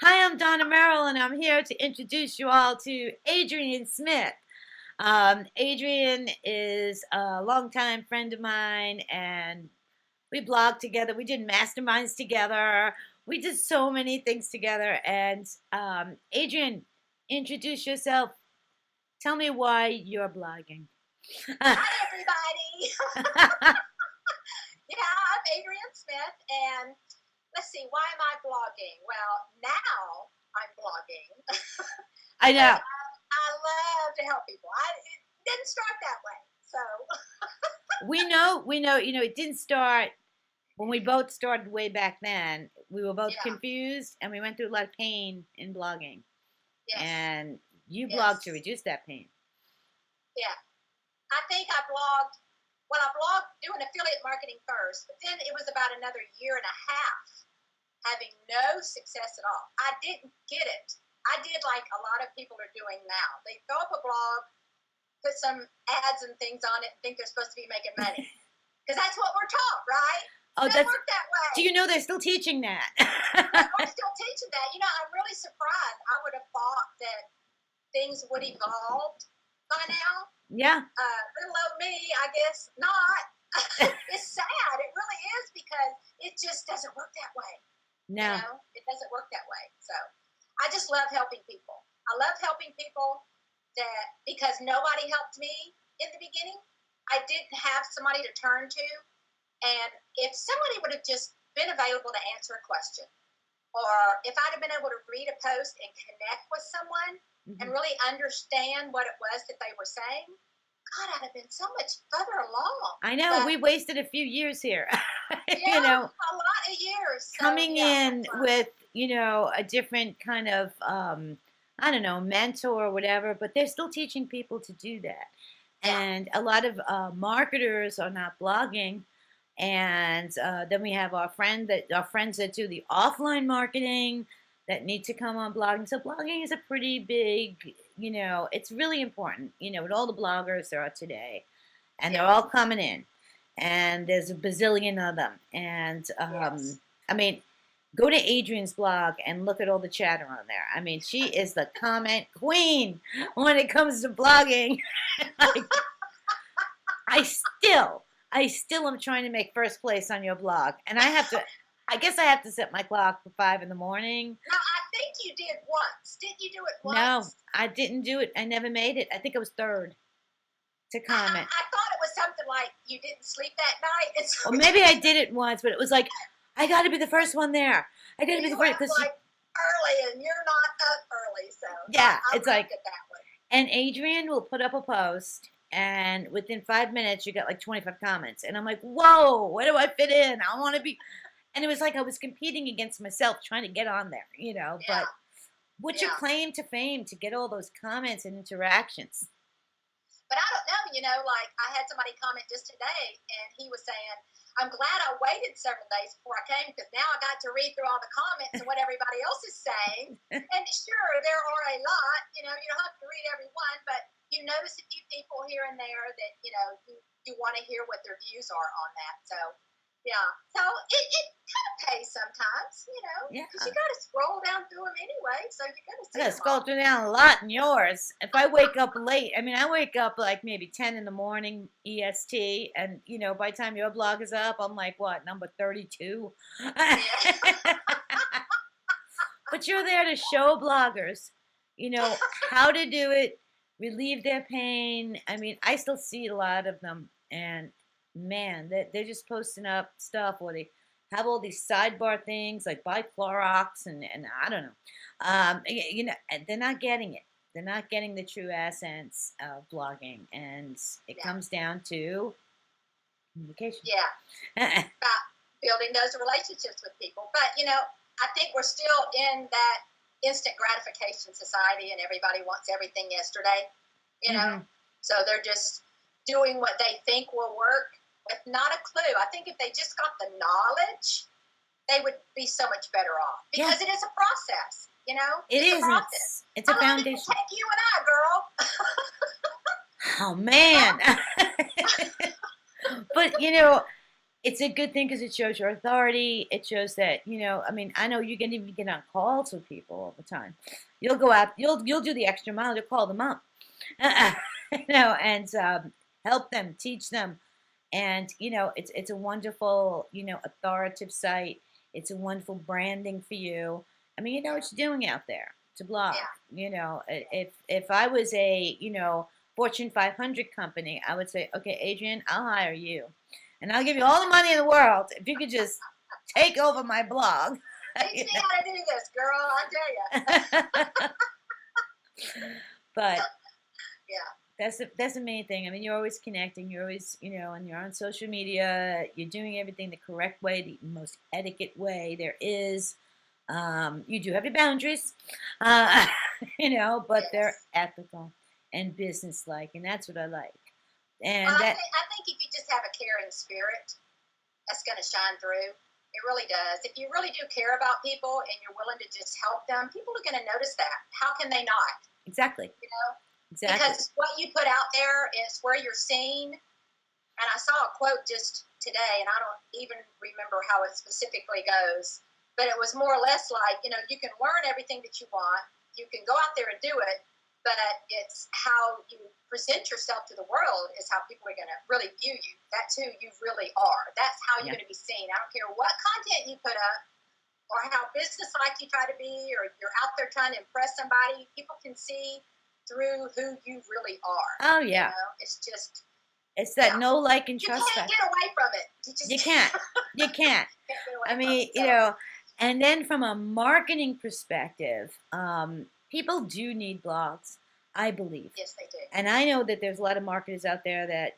Hi, I'm Donna Merrill, and I'm here to introduce you all to Adrienne Smith. Adrienne is a longtime friend of mine, and we blog together. We did masterminds together. We did so many things together. And Adrienne, introduce yourself. Tell me why you're blogging. Hi, everybody. Yeah, I'm Adrienne Smith, and let's see, why am I blogging? Well, now I'm blogging I because know. I love to help people. It didn't start that way, so We know, it didn't start when we both started way back then. We were both yeah, confused and we went through a lot of pain in blogging. yes, And you blog to yes, reduce that pain. yeah. I think I blogged. Well, I blogged doing affiliate marketing first, but then it was about another year and a half having no success at all. I didn't get it. I did like a lot of people are doing now. They throw up a blog, put some ads and things on it, and think they're supposed to be making money. Because that's what we're taught, right? Oh, It doesn't that's. work that way. Do you know they're still teaching that? Yeah, we're still teaching that. I'm really surprised. I would have thought that things would evolve by now. Yeah. Little old me, I guess not. It's sad. It really is because it just doesn't work that way. No. It doesn't work that way. So I just love helping people. I love helping people because nobody helped me in the beginning. I didn't have somebody to turn to. And if somebody would have just been available to answer a question, or if I'd have been able to read a post and connect with someone and Hmm. really understand what it was that they were saying, God, I'd have been so much further along. I know But we wasted a few years here. you yeah, know, a lot of years. So coming yeah, in that's right. with a different kind of I don't know, mentor or whatever, but they're still teaching people to do that. Yeah, And a lot of marketers are not blogging. And then we have our friends that do the offline marketing that need to come on blogging. So blogging is a pretty big, it's really important, with all the bloggers there are today, and they're yeah, all coming in, and there's a bazillion of them. And yes. I mean, go to Adrienne's blog and look at all the chatter on there. I mean, she is the comment queen when it comes to blogging. Like, I still, I still am trying to make first place on your blog, and I guess I have to set my clock for 5 in the morning. Now, I think you did once. Didn't you do it No, once? I didn't do it. I never made it. I think I was third to comment. I thought it was something like you didn't sleep that night. And so Or maybe I did it once, but it was like, I got to be the first one there. I got to be the you first up because like early and you're not up early. So yeah, I it's loved like, it that way. and Adrienne will put up a post, and within 5 minutes, you get like 25 comments, and I'm like, whoa, where do I fit in? I want to be, and it was like I was competing against myself trying to get on there. But Yeah, what's your yeah. claim to fame to get all those comments and interactions? But I don't know, like I had somebody comment just today and he was saying, I'm glad I waited several days before I came because now I got to read through all the comments and what everybody else is saying. And sure, there are a lot, you don't have to read every one, but you notice a few people here and there that, you want to hear what their views are on that. So, yeah. So it kind of pays sometimes, Yeah. because you got to scroll down through them anyway. So you got to I see gotta them scroll all. through down a lot in yours. If I wake up late, I mean, I wake up like maybe 10 in the morning EST, and by the time your blog is up, I'm like, what, number 32? Yeah. But you're there to show bloggers, how to do it, relieve their pain. I mean, I still see a lot of them, and man, they're just posting up stuff, or they have all these sidebar things like buy Clorox, and I don't know. They're not getting it. They're not getting the true essence of blogging, and it Yeah. comes down to communication. Yeah. About building those relationships with people. But, I think we're still in that instant gratification society and everybody wants everything yesterday, you know? Hmm. So they're just doing what they think will work with not a clue. I think if they just got the knowledge, they would be so much better off Yeah, because it is a process, it It's a is. process. It's a How long did it foundation. take you and I, girl? Oh man. Huh? But it's a good thing because it shows your authority. It shows that, I mean, I know you can even get on calls with people all the time. You'll go out, you'll do the extra mile to call them up, and help them, teach them. And, it's a wonderful, authoritative site. It's a wonderful branding for you. I mean, you know what you're doing out there to blog. Yeah. If I was a, Fortune 500 company, I would say, okay, Adrienne, I'll hire you. And I'll give you all the money in the world if you could just take over my blog. Teach me how to do this, girl. I tell you. But Yeah. that's the main thing. I mean, you're always connecting. You're always, and you're on social media. You're doing everything the correct way, the most etiquette way there is. You do have your boundaries, but they're Yes. ethical and business-like, and that's what I like. And Well, that, I think if you just have a caring spirit, that's going to shine through. It really does. If you really do care about people and you're willing to just help them, people are going to notice that. How can they not? exactly, You know, exactly. because what you put out there is where you're seen. And I saw a quote just today, and I don't even remember how it specifically goes, but it was more or less like, you can learn everything that you want. You can go out there and do it, but it's how you present yourself to the world is how people are going to really view you. That's who you really are. That's how you're Yeah. going to be seen. I don't care what content you put up or how business-like you try to be, or you're out there trying to impress somebody. People can see through who you really are. Oh yeah, It's just, it's that yeah. know, like, and You trust can't factor. get away from it. You can't, you can't. Can't get away I from mean, it. So, and then from a marketing perspective, people do need blogs, I believe. yes, they do. And I know that there's a lot of marketers out there that,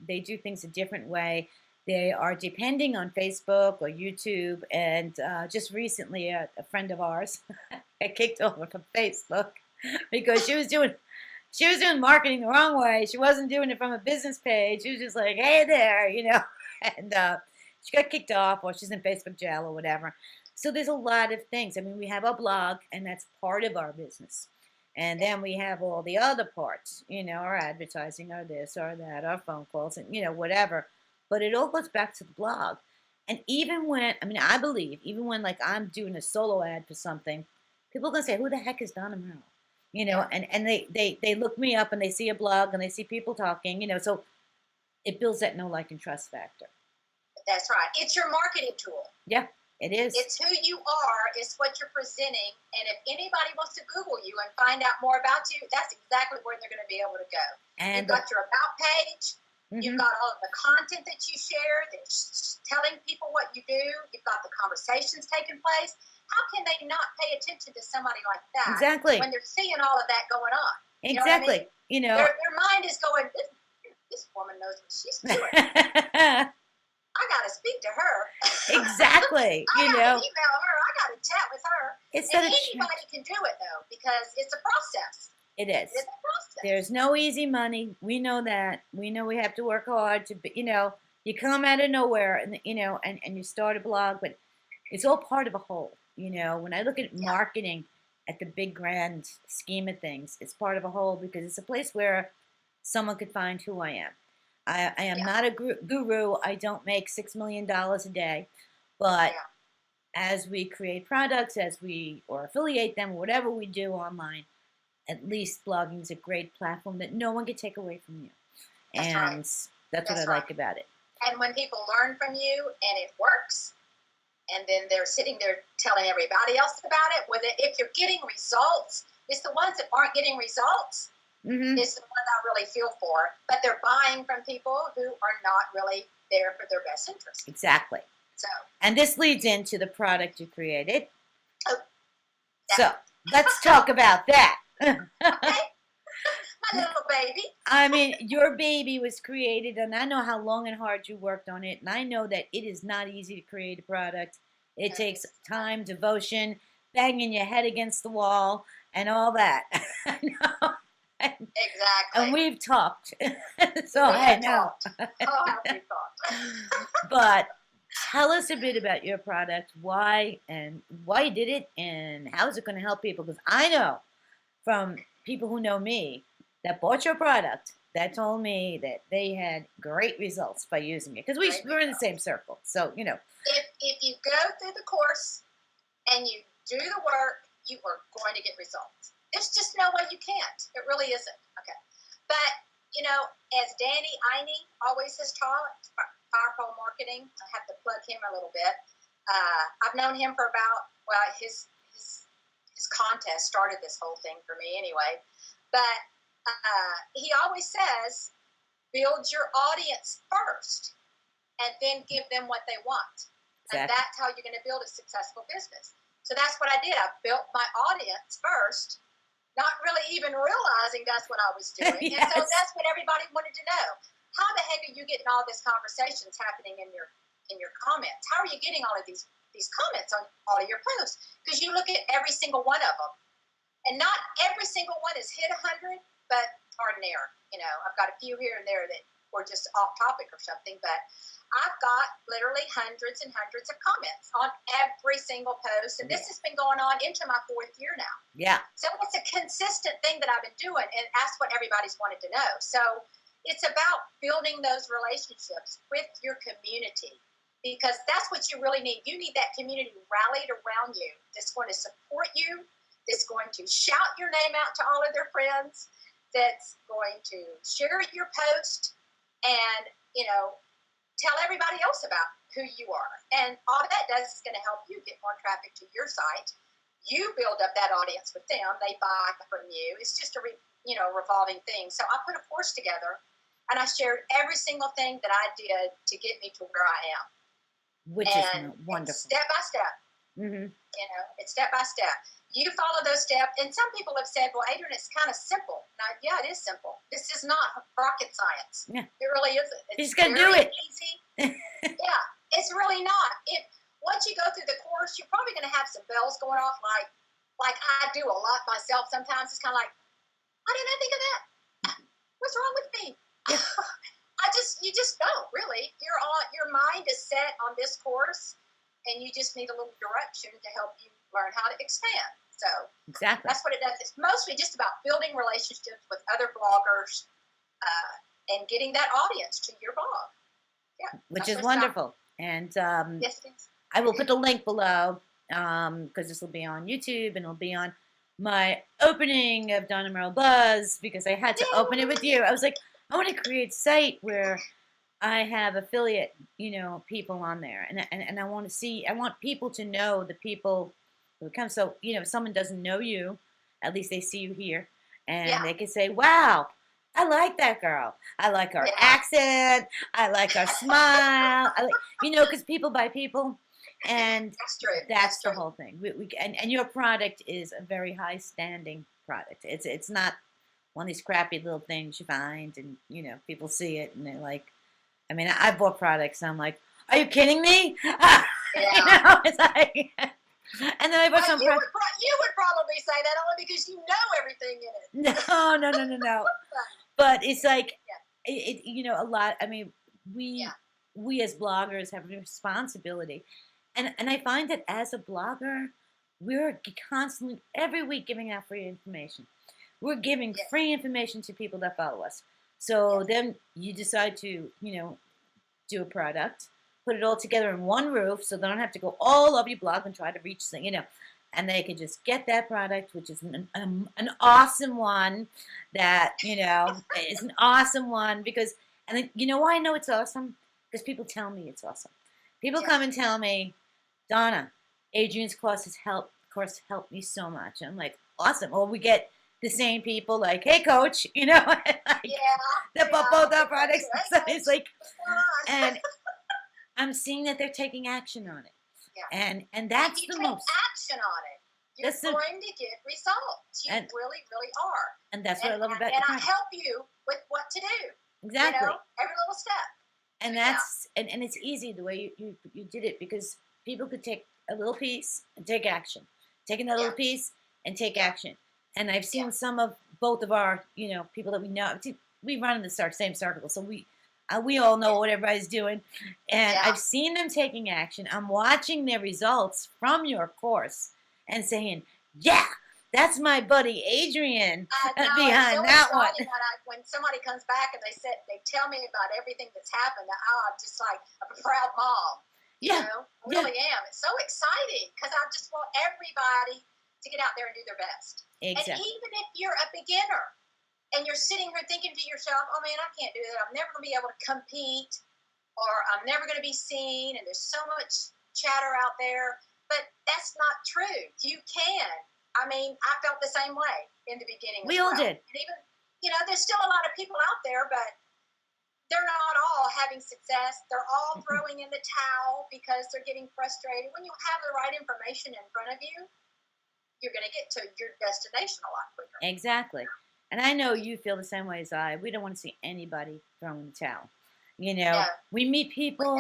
they do things a different way. They are depending on Facebook or YouTube. And just recently, a friend of ours got kicked over from Facebook because she was doing marketing the wrong way. She wasn't doing it from a business page. She was just like, hey there, and she got kicked off, or she's in Facebook jail or whatever. So there's a lot of things. I mean, we have a blog, and that's part of our business. And then we have all the other parts, our advertising, our this, our that, our phone calls, and, whatever. But it all goes back to the blog. And even when, I mean, I believe, even when, like, I'm doing a solo ad for something, people are going to say, who the heck is Donna Merrill? And they look me up and they see a blog and they see people talking, so it builds that know, like, and trust factor. That's right. It's your marketing tool. Yeah, it is. It's who you are. It's what you're presenting. And if anybody wants to Google you and find out more about you, that's exactly where they're going to be able to go. And You've got your about page. You've got all of the content that you share, that's telling people what you do. You've got the conversations taking place. How can they not pay attention to somebody like that exactly. when they're seeing all of that going on? Exactly. You know what I mean? Their mind is going, this woman knows what she's doing. I got to speak to her. Exactly. I got to email her. I got to chat with her. And anybody can do it, though, because it's a process. It is. It's a process. There's no easy money. We know that. We know we have to work hard to be, you come out of nowhere and, and you start a blog, but it's all part of a whole. When I look at marketing at the big grand scheme of things, it's part of a whole because it's a place where someone could find who I am. I am not a guru. I don't make $6 million a day, but as we create products, or affiliate them, whatever we do online, at least blogging is a great platform that no one can take away from you. That's what I like about it. And when people learn from you and it works, and then they're sitting there telling everybody else about it, if you're getting results, it's the ones that aren't getting results. Mm-hmm. It's the ones I really feel for, but they're buying from people who are not really there for their best interest. Exactly. So, and this leads into the product you created. Oh, so let's talk about that. Okay. My little baby. I mean, your baby was created, and I know how long and hard you worked on it, and I know that it is not easy to create a product. It takes time, devotion, banging your head against the wall, and all that. I know. Exactly. And we've talked. So I know. Oh, how we talked. But tell us a bit about your product, why you did it, and how is it going to help people? Because I know from people who know me that bought your product that told me that they had great results by using it because Great we're in the results. same circle. So, If you go through the course and you do the work, you are going to get results. There's just no way you can't. It really isn't. Okay. But, as Danny Ine always has taught, Powerful Marketing, I have to plug him a little bit. I've known him for his contest started this whole thing for me anyway. But he always says, build your audience first and then give them what they want. exactly. And that's how you're going to build a successful business. So that's what I did. I built my audience first, not really even realizing that's what I was doing. Yes. And so that's what everybody wanted to know. How the heck are you getting all these conversations happening in your comments? How are you getting all of these comments on all of your posts? Because you look at every single one of them, and not every single one is hit 100, but darn near. I've got a few here and there that were just off topic or something, but I've got literally hundreds and hundreds of comments on every single post, and this has been going on into my 4th year now. Yeah. So it's a consistent thing that I've been doing, and that's what everybody's wanted to know. So it's about building those relationships with your community, because that's what you really need. You need that community rallied around you that's going to support you, that's going to shout your name out to all of their friends, that's going to share your post and, tell everybody else about who you are. And all that does is going to help you get more traffic to your site. You build up that audience with them. They buy from you. It's just a revolving thing. So I put a course together, and I shared every single thing that I did to get me to where I am. Which is wonderful. Step by step. Mm-hmm. It's step by step. You follow those steps, and some people have said, well, Adrienne, it's kind of simple. Now, yeah, it is simple. This is not rocket science. Yeah. It really isn't. It's You just got to do it. Easy. Yeah, it's really not. Once you go through the course, you're probably going to have some bells going off like I do a lot myself sometimes. It's kind of like, why didn't I think of that? What's wrong with me? Yeah. You just don't, really. Your mind is set on this course, and you just need a little direction to help you learn how to expand. So exactly. That's what it does. It's mostly just about building relationships with other bloggers and getting that audience to your blog. Yeah, which is wonderful. And yes, it is. I will put the link below because this will be on YouTube and it'll be on my opening of Donna Merrill Buzz because I had to open it with you. I was like, I want to create a site where I have affiliate, people on there, and I want people to know the people who come. So, if someone doesn't know you, at least they see you here, and they can say, "Wow, I like that girl. I like her accent. I like her smile. Because people buy people, and that's true. That's the whole thing. And your product is a very high standing product. It's not one of these crappy little things you find, and people see it and they're like. I mean, I bought products, and I'm like, "Are you kidding me?" It's like, and then I bought some. You would probably say that only because you know everything in it. No. But it's like, a lot. I mean, we as bloggers have a responsibility, and I find that as a blogger, we're constantly every week giving out free information. We're giving free information to people that follow us. So then you decide to, do a product, put it all together in one roof so they don't have to go all over your blog and try to reach, and they can just get that product, which is an awesome one that, is an awesome one because, and then, why I know it's awesome? Because people tell me it's awesome. People come and tell me, Donna, Adrienne's course helped me so much. I'm like, awesome. Or we get the same people like, hey, coach, that bought both our products. So it's like, and I'm seeing that they're taking action on it. Yeah. And that's the most. Action on it. You're going to get results. You really, really are. And that's what I love about it. And I help you with what to do. Exactly. Every little step. And that's, and it's easy the way you did it because people could take a little piece and take action. Take another little piece and take action. And I've seen some of both of our, people that we know. We run in the same circle, so we all know what everybody's doing. And I've seen them taking action. I'm watching their results from your course and saying, yeah, That's my buddy Adrienne I know it's so behind that one. exciting when somebody comes back and they tell me about everything that's happened. I'm just like a proud mom. Yeah, I yeah, really am. It's so exciting because I just want everybody to get out there and do their best. And exactly. even if you're a beginner and you're sitting here thinking to yourself, "Oh man, I can't do that. I'm never going to be able to compete, or I'm never going to be seen." And there's so much chatter out there, but that's not true. You can. I mean, I felt the same way in the beginning. We all did. And even, there's still a lot of people out there, but they're not all having success. They're all throwing in the towel because they're getting frustrated. When you have the right information in front of you, you're going to get to your destination a lot quicker. Exactly. And I know you feel the same way as I. We don't want to see anybody throwing the towel. We meet people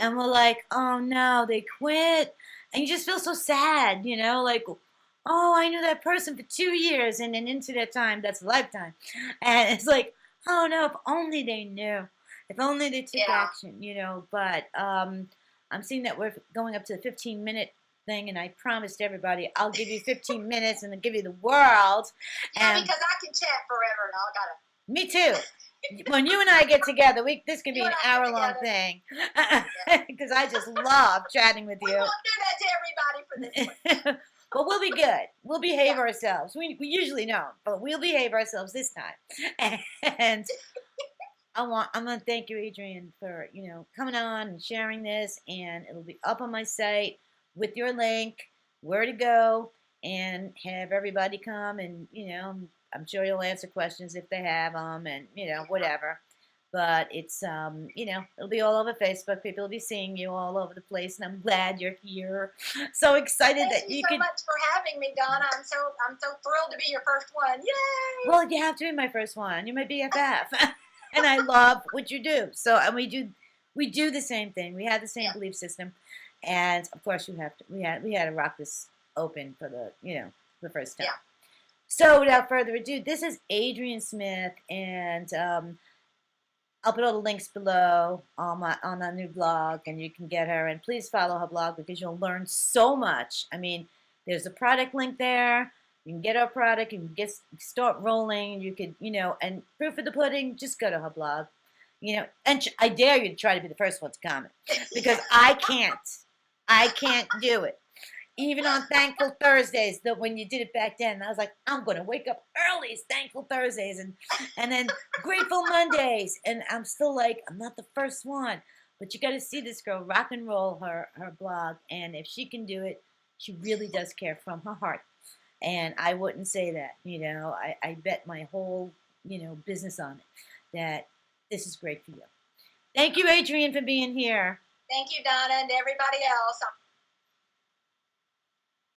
and we're like, oh no, they quit. And you just feel so sad, like, oh, I knew that person for 2 years and then into that time, that's a lifetime. And it's like, oh no, if only they knew. If only they took action, But I'm seeing that we're going up to the 15-minute thing, and I promised everybody I'll give you 15 minutes and I'll give you the world. Yeah, because I can chat forever and I gotta. Me too. When you and I get together, this could be an hour-long thing. Because I just love chatting with you. We won't do that to everybody for this one. But we'll be good. We'll behave ourselves. We usually don't, but we'll behave ourselves this time. And I'm gonna thank you, Adrienne, for coming on and sharing this. And it'll be up on my site with your link, where to go, and have everybody come and I'm sure you'll answer questions if they have them, and whatever. But it's it'll be all over Facebook. People will be seeing you all over the place, and I'm glad you're here. So excited Thank you so much for having me, Donna. I'm so thrilled to be your first one. Yay! Well, you have to be my first one. You're my BFF, and I love what you do. So, and we do the same thing. We have the same belief system, and of course, we had to rock this open for the first time. Yeah. So without further ado, this is Adrienne Smith, and I'll put all the links below on the new blog, and you can get her. And please follow her blog because you'll learn so much. I mean, there's a product link there. You can get our product. You can start rolling. You could, and proof of the pudding. Just go to her blog. And I dare you to try to be the first one to comment because I can't. I can't do it. Even on Thankful Thursdays, when you did it back then, I was like, I'm going to wake up early. It's Thankful Thursdays. And then Grateful Mondays. And I'm still like, I'm not the first one. But you got to see this girl rock and roll her blog. And if she can do it, she really does care from her heart. And I wouldn't say that. I bet my whole, business on it that this is great for you. Thank you, Adrienne, for being here. Thank you, Donna, and everybody else.